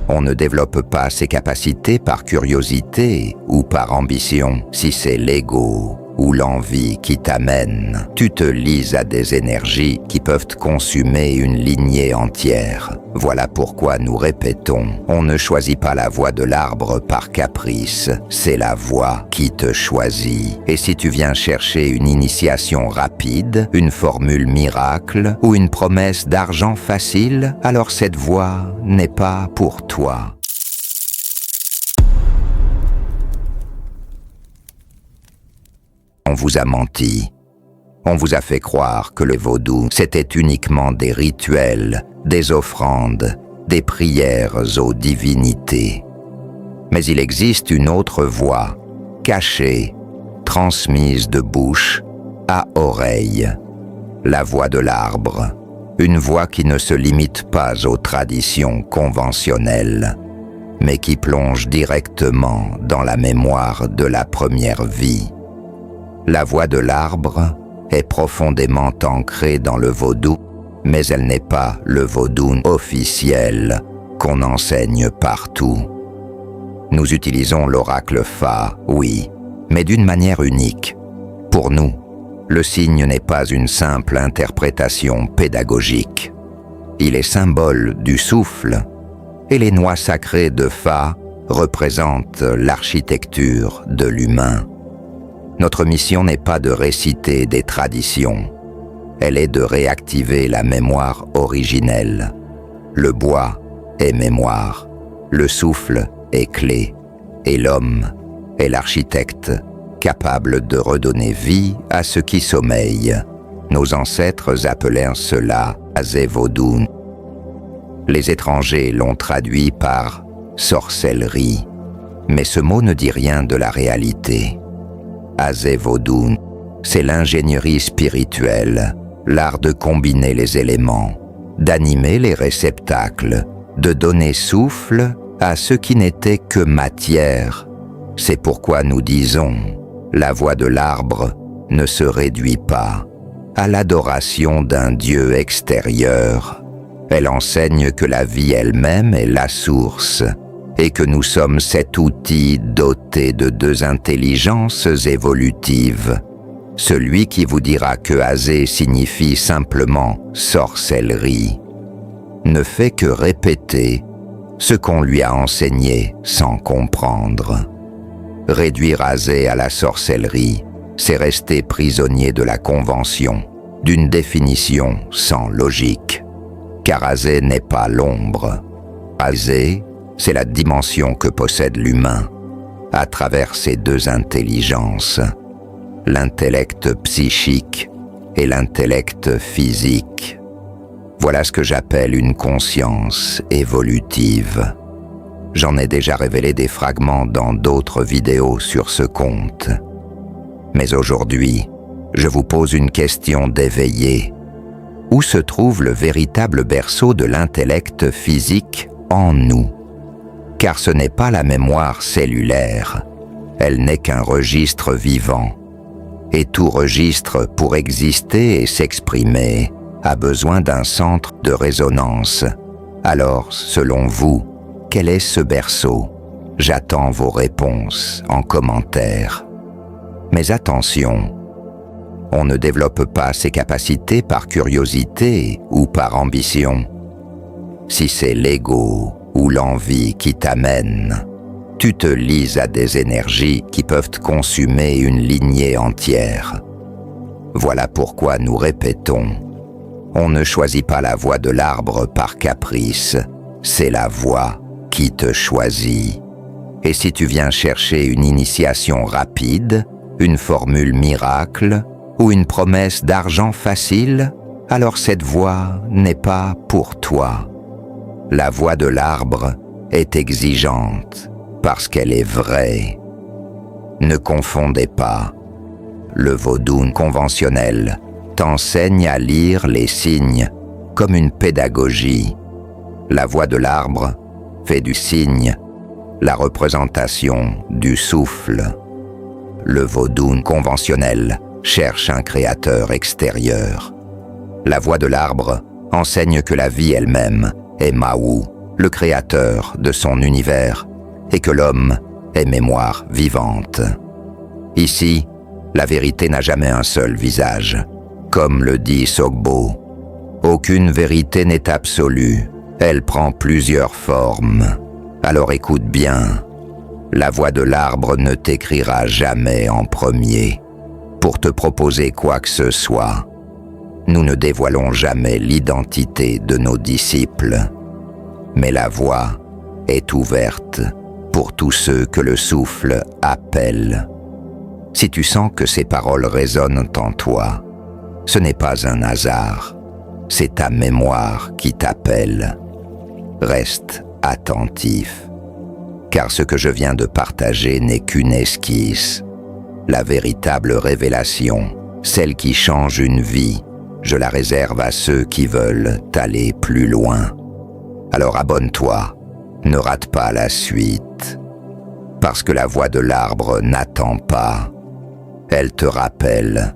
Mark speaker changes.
Speaker 1: On ne développe pas ses capacités par curiosité ou par ambition. Si c'est l'ego ou l'envie qui t'amène, tu te lies à des énergies qui peuvent consumer une lignée entière. Voilà pourquoi nous répétons, on ne choisit pas la voie de l'arbre par caprice, c'est la voie qui te choisit. Et si tu viens chercher une initiation rapide, une formule miracle ou une promesse d'argent facile, alors cette voie n'est pas pour toi. On vous a menti. On vous a fait croire que le vaudou, c'était uniquement des rituels, des offrandes, des prières aux divinités. Mais il existe une autre voie, cachée, transmise de bouche à oreille. La voie de l'arbre, une voie qui ne se limite pas aux traditions conventionnelles, mais qui plonge directement dans la mémoire de la première vie. La voie de l'arbre est profondément ancrée dans le vaudou, mais elle n'est pas le vaudou officiel qu'on enseigne partout. Nous utilisons l'oracle Fa, oui, mais d'une manière unique. Pour nous, le signe n'est pas une simple interprétation pédagogique. Il est symbole du souffle, et les noix sacrées de Fa représentent l'architecture de l'humain. Notre mission n'est pas de réciter des traditions, elle est de réactiver la mémoire originelle. Le bois est mémoire, le souffle est clé, et l'homme est l'architecte capable de redonner vie à ce qui sommeille. Nos ancêtres appelèrent cela Azé-Vodou. Les étrangers l'ont traduit par sorcellerie, mais ce mot ne dit rien de la réalité. Azé-Vodou, c'est l'ingénierie spirituelle, l'art de combiner les éléments, d'animer les réceptacles, de donner souffle à ce qui n'était que matière. C'est pourquoi nous disons, la voie de l'arbre ne se réduit pas à l'adoration d'un Dieu extérieur. Elle enseigne que la vie elle-même est la source, et que nous sommes cet outil doté de deux intelligences évolutives. Celui qui vous dira que Azé signifie simplement sorcellerie ne fait que répéter ce qu'on lui a enseigné sans comprendre. Réduire Azé à la sorcellerie, c'est rester prisonnier de la convention, d'une définition sans logique. Car Azé n'est pas l'ombre. Azé, c'est la dimension que possède l'humain à travers ses deux intelligences, l'intellect psychique et l'intellect physique. Voilà ce que j'appelle une conscience évolutive. J'en ai déjà révélé des fragments dans d'autres vidéos sur ce compte. Mais aujourd'hui, je vous pose une question d'éveillé. Où se trouve le véritable berceau de l'intellect physique en nous? Car ce n'est pas la mémoire cellulaire, elle n'est qu'un registre vivant. Et tout registre, pour exister et s'exprimer, a besoin d'un centre de résonance. Alors, selon vous, quel est ce berceau? J'attends vos réponses en commentaire. Mais attention, on ne développe pas ses capacités par curiosité ou par ambition. Si c'est l'ego ou l'envie qui t'amène, tu te lies à des énergies qui peuvent consumer une lignée entière. Voilà pourquoi nous répétons, on ne choisit pas la voie de l'arbre par caprice, c'est la voie qui te choisit. Et si tu viens chercher une initiation rapide, une formule miracle ou une promesse d'argent facile, alors cette voie n'est pas pour toi. La voie de l'arbre est exigeante parce qu'elle est vraie. Ne confondez pas. Le vaudou conventionnel t'enseigne à lire les signes comme une pédagogie. La voie de l'arbre fait du signe la représentation du souffle. Le vaudou conventionnel cherche un créateur extérieur. La voie de l'arbre enseigne que la vie elle-même est Mahou, le créateur de son univers, et que l'homme est mémoire vivante. Ici, la vérité n'a jamais un seul visage. Comme le dit Sogbo, aucune vérité n'est absolue, elle prend plusieurs formes. Alors écoute bien, la voix de l'arbre ne t'écrira jamais en premier pour te proposer quoi que ce soit. Nous ne dévoilons jamais l'identité de nos disciples, mais la voie est ouverte pour tous ceux que le souffle appelle. Si tu sens que ces paroles résonnent en toi, ce n'est pas un hasard, c'est ta mémoire qui t'appelle. Reste attentif, car ce que je viens de partager n'est qu'une esquisse. La véritable révélation, celle qui change une vie, je la réserve à ceux qui veulent aller plus loin. Alors abonne-toi, ne rate pas la suite. Parce que la voix de l'arbre n'attend pas, elle te rappelle